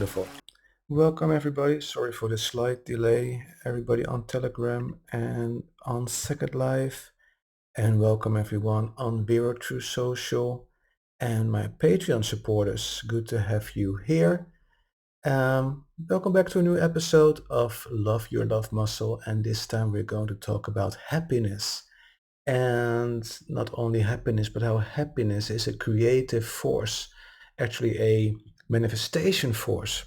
Wonderful. Welcome everybody. Sorry for the slight delay. Everybody on Telegram and on Second Life. And welcome everyone on Vero True Social and my Patreon supporters. Good to have you here. Welcome back to a new episode of Love Your Love Muscle. And this time we're going to talk about happiness. And not only happiness, but how happiness is a creative force, actually a manifestation force.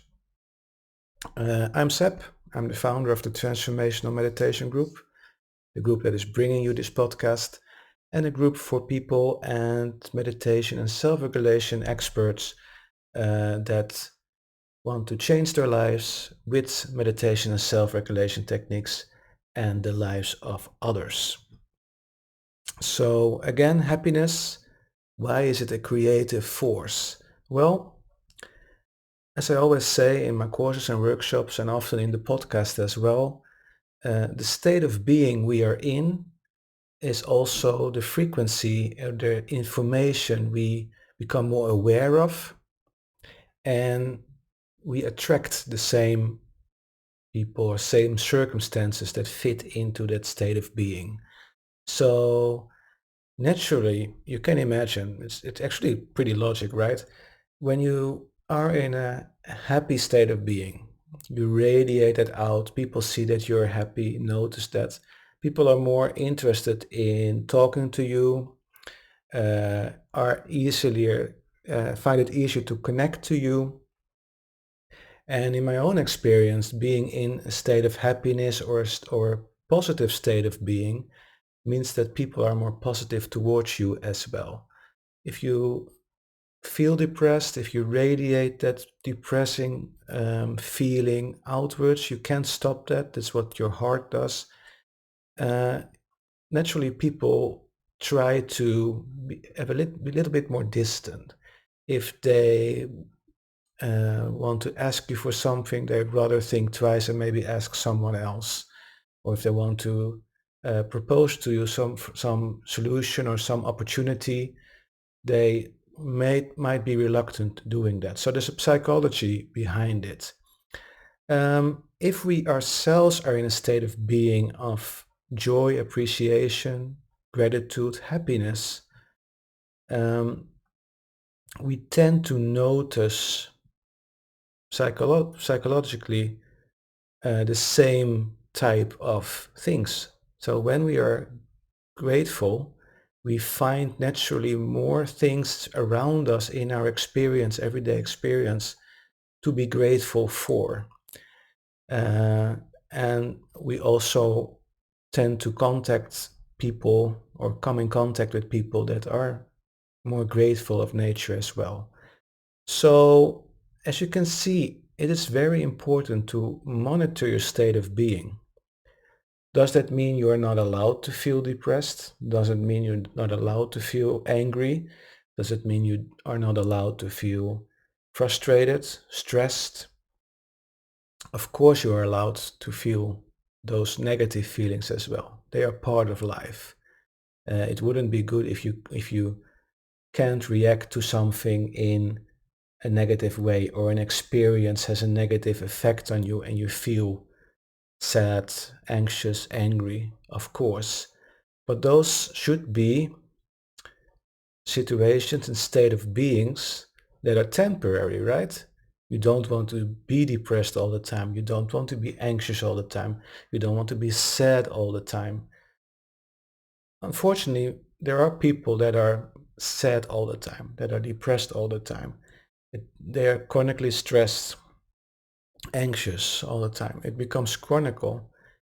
I'm Seb. I'm the founder of the Transformational Meditation Group, the group that is bringing you this podcast, and a group for people and meditation and self-regulation experts that want to change their lives with meditation and self-regulation techniques and the lives of others. So again, happiness, why is it a creative force? Well, as I always say in my courses and workshops and often in the podcast as well, the state of being we are in is also the frequency, the information we become more aware of, and we attract the same people or same circumstances that fit into that state of being. So naturally, you can imagine, it's actually pretty logic, right? When you are in a happy state of being, you radiate it out, people see that you're happy, notice that people are more interested in talking to you, are easier, find it easier to connect to you. And in my own experience, being in a state of happiness or positive state of being means that people are more positive towards you as well. If you feel depressed, if you radiate that depressing feeling outwards, you can't stop that. That's what your heart does. Uh, Naturally, people try to have be a little bit more distant. If they want to ask you for something, they'd rather think twice and maybe ask someone else. Or if they want to propose to you some solution or some opportunity, they might be reluctant doing that. So there's a psychology behind it. If we ourselves are in a state of being of joy, appreciation, gratitude, happiness, um, we tend to notice psychologically the same type of things. So when we are grateful, we find naturally more things around us in our experience, everyday experience, to be grateful for. Uh, and we also tend to contact people or come in contact with people that are more grateful of nature as well. So as you can see, it is very important to monitor your state of being. Does that mean you are not allowed to feel depressed? Does it mean you're not allowed to feel angry? Does it mean you are not allowed to feel frustrated, stressed? Of course you are allowed to feel those negative feelings as well. They are part of life. It wouldn't be good if you can't react to something in a negative way or an experience has a negative effect on you and you feel sad, anxious, angry, of course. But those should be situations and state of beings that are temporary, right? You don't want to be depressed all the time. You don't want to be anxious all the time. You don't want to be sad all the time. Unfortunately, there are people that are sad all the time, that are depressed all the time. They are chronically stressed, anxious all the time. It becomes chronical,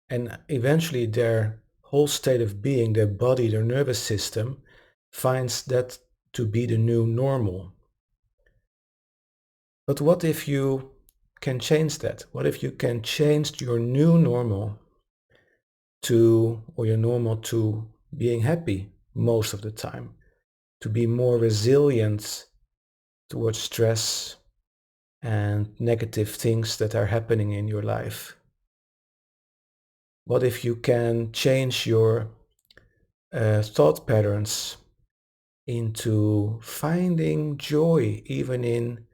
and eventually their whole state of being, their body, their nervous system, finds that to be the new normal. But what if you can change that? What if you can change your new normal or your normal to being happy most of the time, to be more resilient towards stress and negative things that are happening in your life? What if you can change your thought patterns into finding joy even in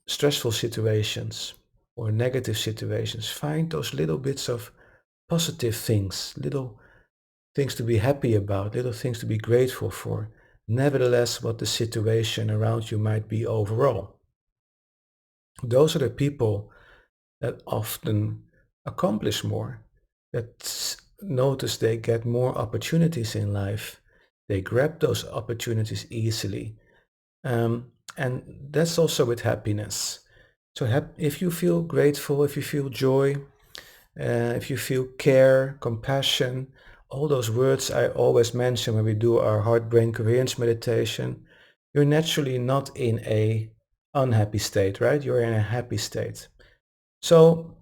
stressful situations or negative situations, find those little bits of positive things, little things to be happy about, little things to be grateful for, nevertheless, what the situation around you might be overall. Those are the people that often accomplish more, that notice they get more opportunities in life. They grab those opportunities easily. And that's also with happiness. So if you feel grateful, if you feel joy, if you feel care, compassion, all those words I always mention when we do our heart-brain coherence meditation, you're naturally not in a unhappy state, right? You're in a happy state. So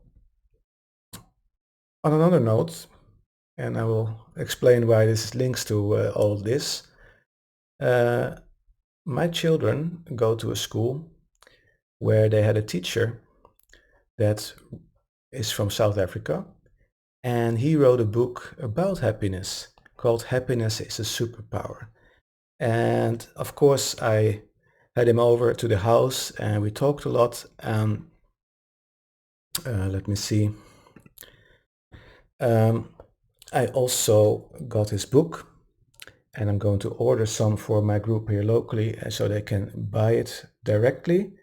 on another note, and I will explain why this links to all this, uh, my children go to a school where they had a teacher that is from South Africa, and he wrote a book about happiness called Happiness is a Superpower. And of course, I had him over to the house and we talked a lot. Let me see. I also got his book, and I'm going to order some for my group here locally so they can buy it directly.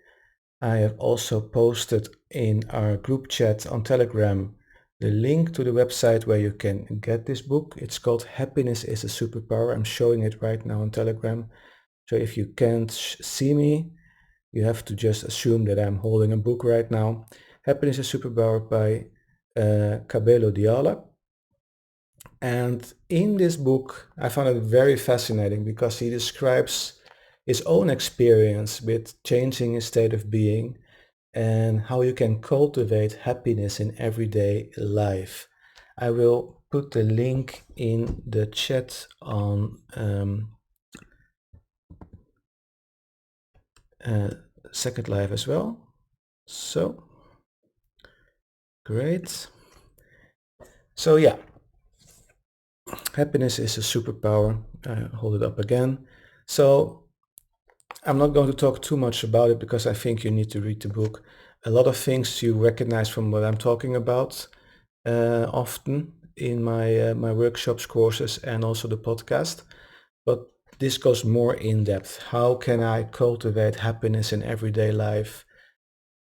I have also posted in our group chat on Telegram the link to the website where you can get this book. It's called Happiness is a Superpower. I'm showing it right now on Telegram. So if you can't see me, you have to just assume that I'm holding a book right now. Happiness is a Superpower by Kabelo Diala. And in this book, I found it very fascinating because he describes his own experience with changing his state of being and how you can cultivate happiness in everyday life. I will put the link in the chat on Second Life as well. So, great. So yeah, happiness is a superpower. I hold it up again. So I'm not going to talk too much about it because I think you need to read the book. A lot of things you recognize from what I'm talking about often in my workshops, courses, and also the podcast. But this goes more in depth. How can I cultivate happiness in everyday life?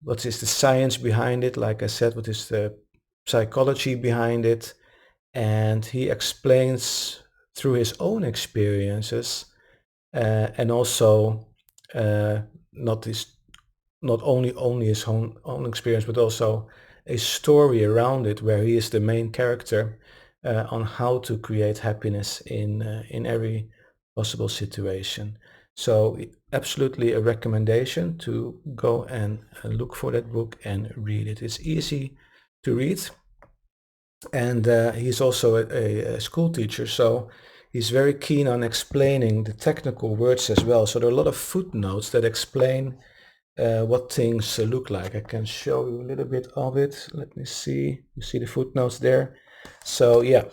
What is the science behind it? Like I said, what is the psychology behind it? And he explains through his own experiences and also not only his own experience, but also a story around it where he is the main character on how to create happiness in every possible situation. So absolutely a recommendation to go and look for that book and read it. It's easy to read, and he's also a school teacher, so he's very keen on explaining the technical words as well. So there are a lot of footnotes that explain what things look like. I can show you a little bit of it. Let me see. You see the footnotes there. So yeah,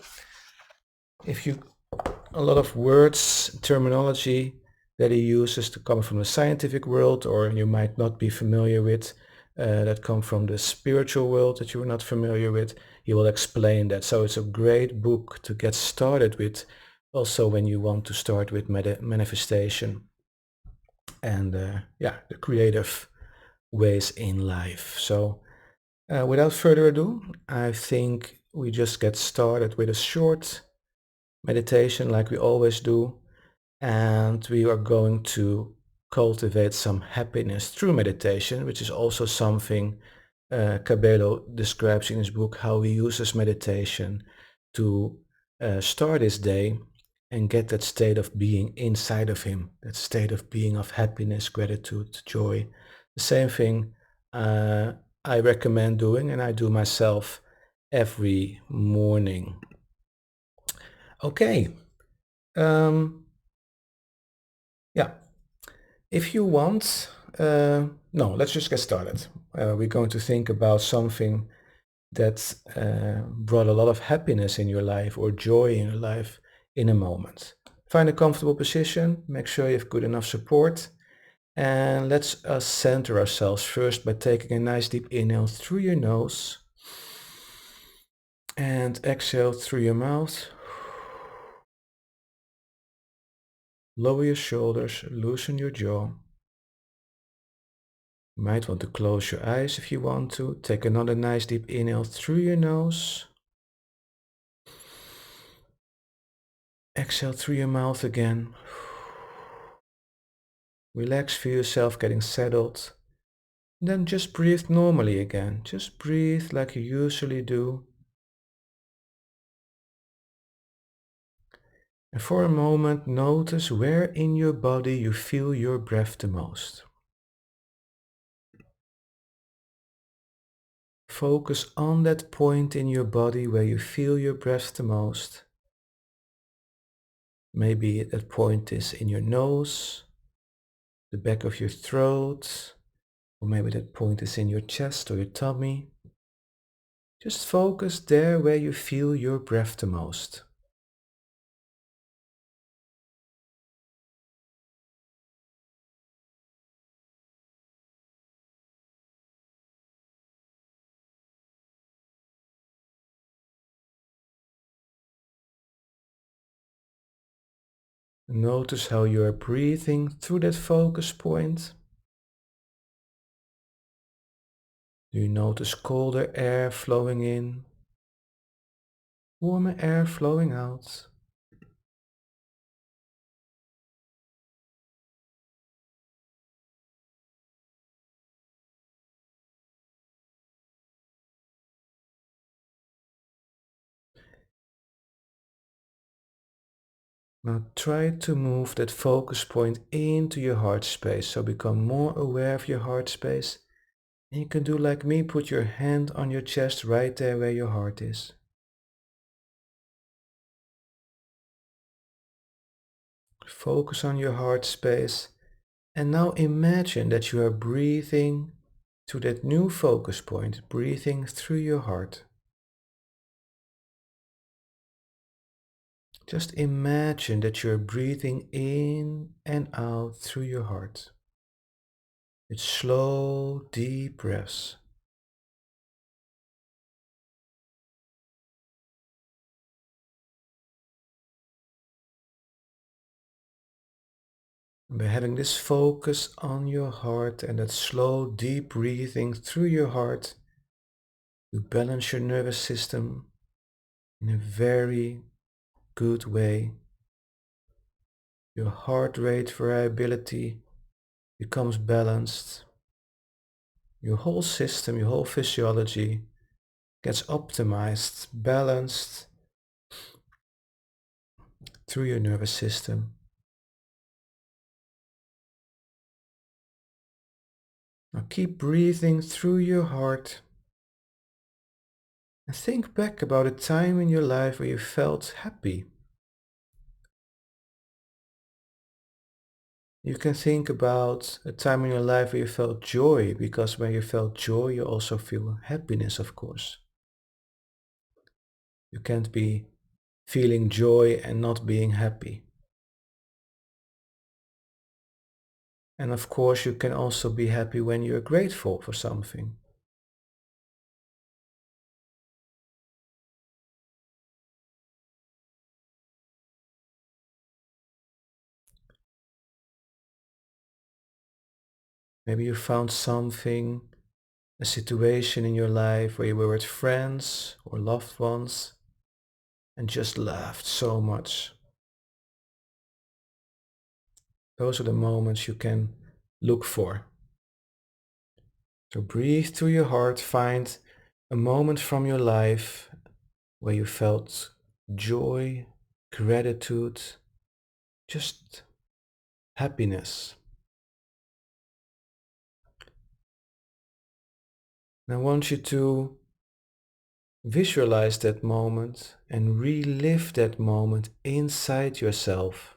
a lot of words, terminology that he uses to come from the scientific world, or you might not be familiar with, that come from the spiritual world that you're not familiar with. He will explain that. So it's a great book to get started with, also when you want to start with manifestation and yeah, the creative ways in life. So without further ado, I think we just get started with a short meditation like we always do, and we are going to cultivate some happiness through meditation, which is also something Cabello describes in his book, how he uses meditation to start his day and get that state of being inside of him, that state of being of happiness, gratitude, joy. The same thing I recommend doing, and I do myself every morning. Okay. Yeah. If you want, no, let's just get started. We're going to think about something that brought a lot of happiness in your life or joy in your life in a moment. Find a comfortable position, make sure you have good enough support, And let's center ourselves first by taking a nice deep inhale through your nose and exhale through your mouth. Lower your shoulders, loosen your jaw. You might want to close your eyes if you want to. Take another nice deep inhale through your nose. Exhale through your mouth again. Relax, feel yourself getting settled. Then just breathe normally again. Just breathe like you usually do. And for a moment, notice where in your body you feel your breath the most. Focus on that point in your body where you feel your breath the most. Maybe that point is in your nose, the back of your throat, or maybe that point is in your chest or your tummy. Just focus there where you feel your breath the most. Notice how you are breathing through that focus point. Do you notice colder air flowing in, warmer air flowing out? Now try to move that focus point into your heart space, so become more aware of your heart space. And you can do like me, put your hand on your chest right there where your heart is. Focus on your heart space and now imagine that you are breathing to that new focus point, breathing through your heart. Just imagine that you're breathing in and out through your heart. It's slow, deep breaths. And by having this focus on your heart and that slow, deep breathing through your heart, you balance your nervous system in a very good way. Your heart rate variability becomes balanced. Your whole system, your whole physiology gets optimized, balanced through your nervous system. Now keep breathing through your heart and think back about a time in your life where you felt happy. You can think about a time in your life where you felt joy, because when you felt joy, you also feel happiness, of course. You can't be feeling joy and not being happy. And of course, you can also be happy when you're grateful for something. Maybe you found something, a situation in your life where you were with friends or loved ones and just laughed so much. Those are the moments you can look for. So breathe through your heart, find a moment from your life where you felt joy, gratitude, just happiness. And I want you to visualize that moment and relive that moment inside yourself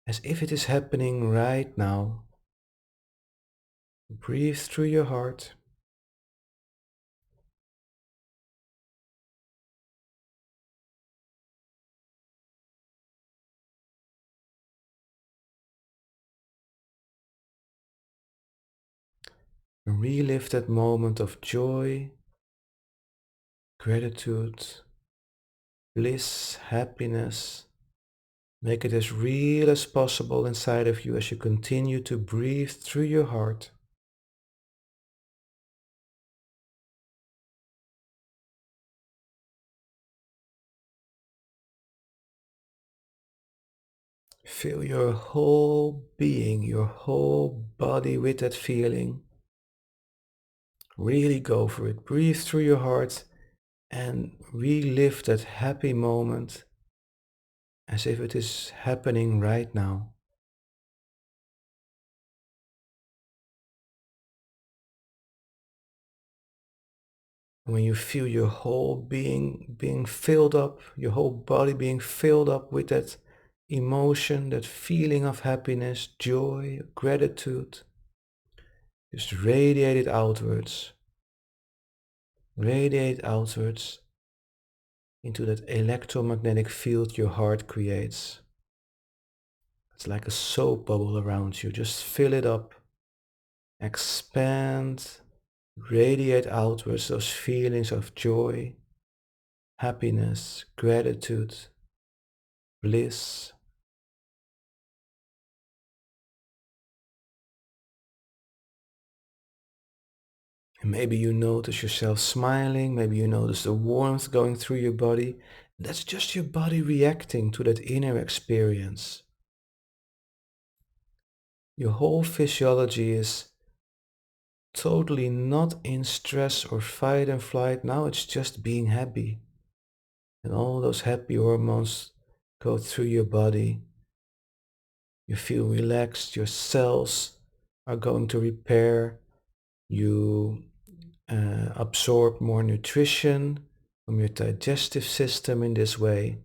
as if it is happening right now. Breathe through your heart. And relive that moment of joy, gratitude, bliss, happiness. Make it as real as possible inside of you as you continue to breathe through your heart. Fill your whole being, your whole body with that feeling. Really go for it. Breathe through your heart and relive that happy moment as if it is happening right now. When you feel your whole being being filled up, your whole body being filled up with that emotion, that feeling of happiness, joy, gratitude, just radiate outwards into that electromagnetic field your heart creates. It's like a soap bubble around you. Just fill it up, expand, radiate outwards those feelings of joy, happiness, gratitude, bliss. And maybe you notice yourself smiling, maybe you notice the warmth going through your body. That's just your body reacting to that inner experience. Your whole physiology is totally not in stress or fight and flight. Now it's just being happy. And all those happy hormones go through your body. You feel relaxed, your cells are going to repair, you absorb more nutrition from your digestive system in this way.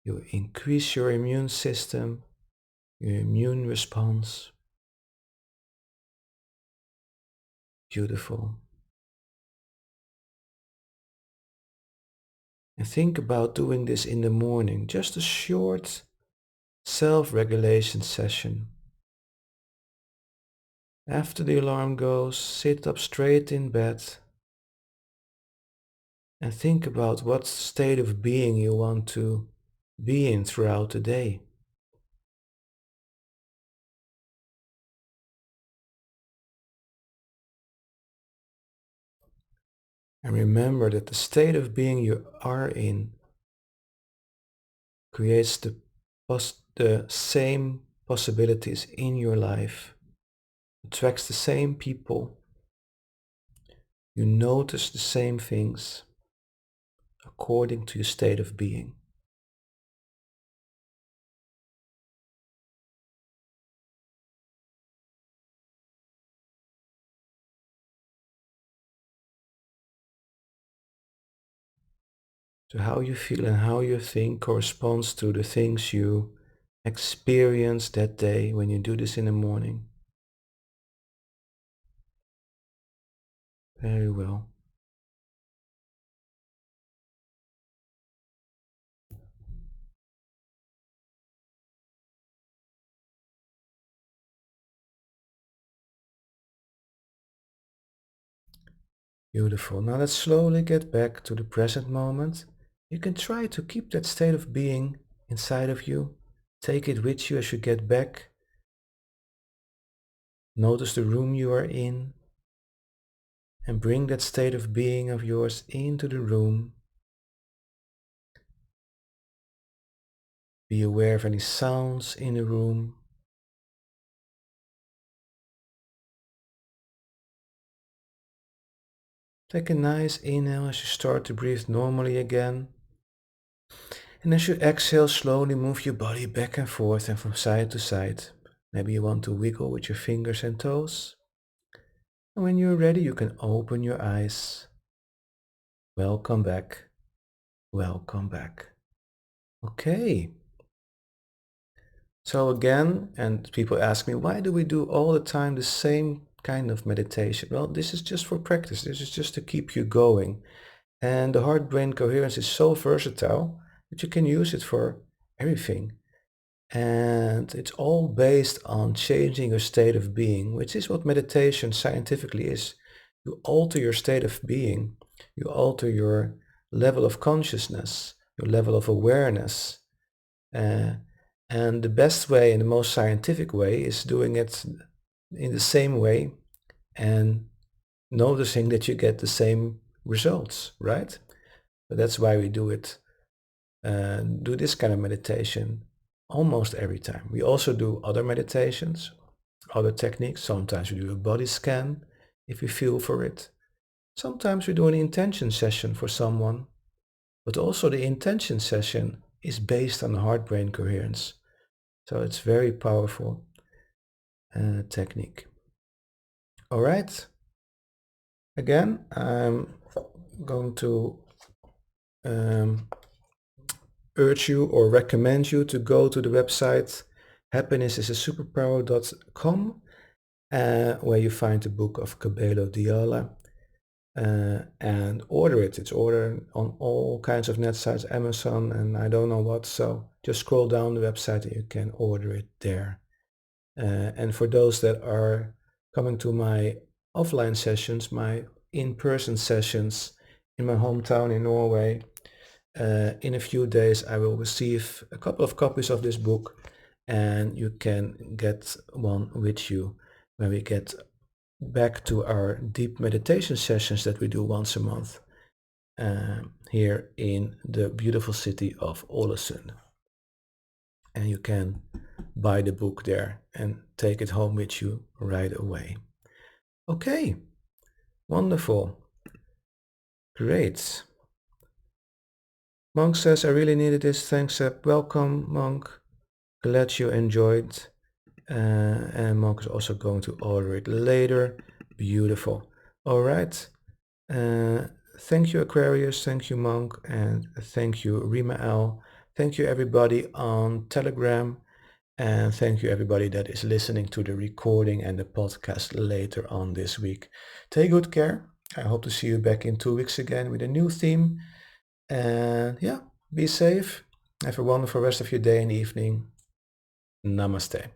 You increase your immune system, your immune response. Beautiful. And think about doing this in the morning, just a short self-regulation session. After the alarm goes, sit up straight in bed and think about what state of being you want to be in throughout the day. And remember that the state of being you are in creates the same possibilities in your life, attracts the same people, you notice the same things according to your state of being. So how you feel and how you think corresponds to the things you experience that day when you do this in the morning. Very well. Beautiful. Now let's slowly get back to the present moment. You can try to keep that state of being inside of you. Take it with you as you get back. Notice the room you are in and bring that state of being of yours into the room. Be aware of any sounds in the room. Take a nice inhale as you start to breathe normally again. And as you exhale, slowly move your body back and forth and from side to side. Maybe you want to wiggle with your fingers and toes. And when you're ready, you can open your eyes. Welcome back. Welcome back. Okay. So again, and people ask me, why do we do all the time the same kind of meditation? Well, this is just for practice. This is just to keep you going. And the heart-brain coherence is so versatile that you can use it for everything. And it's all based on changing your state of being, which is what meditation scientifically is. You alter your state of being, you alter your level of consciousness, your level of awareness. Uh, and the best way and the most scientific way is doing it in the same way and noticing that you get the same results, right? So that's why we do this kind of meditation almost every time. We also do other meditations, other techniques. Sometimes we do a body scan if we feel for it. Sometimes we do an intention session for someone, but also the intention session is based on heart-brain coherence. So it's very powerful technique. All right. Again, I'm going to urge you or recommend you to go to the website happinessisasuperpower.com where you find the book of Cabello Diala and order it. It's ordered on all kinds of net sites, Amazon and I don't know what, so just scroll down the website and you can order it there. And for those that are coming to my offline sessions, my in-person sessions in my hometown in Norway, in a few days I will receive a couple of copies of this book and you can get one with you when we get back to our deep meditation sessions that we do once a month here in the beautiful city of Ålesund. And you can buy the book there and take it home with you right away. Okay, wonderful. Great. Monk says, I really needed this. Thanks, Seb. Welcome, Monk. Glad you enjoyed. And Monk is also going to order it later. Beautiful. All right. Thank you, Aquarius. Thank you, Monk. And thank you, Rima L. Thank you, everybody on Telegram. And thank you, everybody that is listening to the recording and the podcast later on this week. Take good care. I hope to see you back in 2 weeks again with a new theme. And yeah, be safe. Have a wonderful rest of your day and evening. Namaste.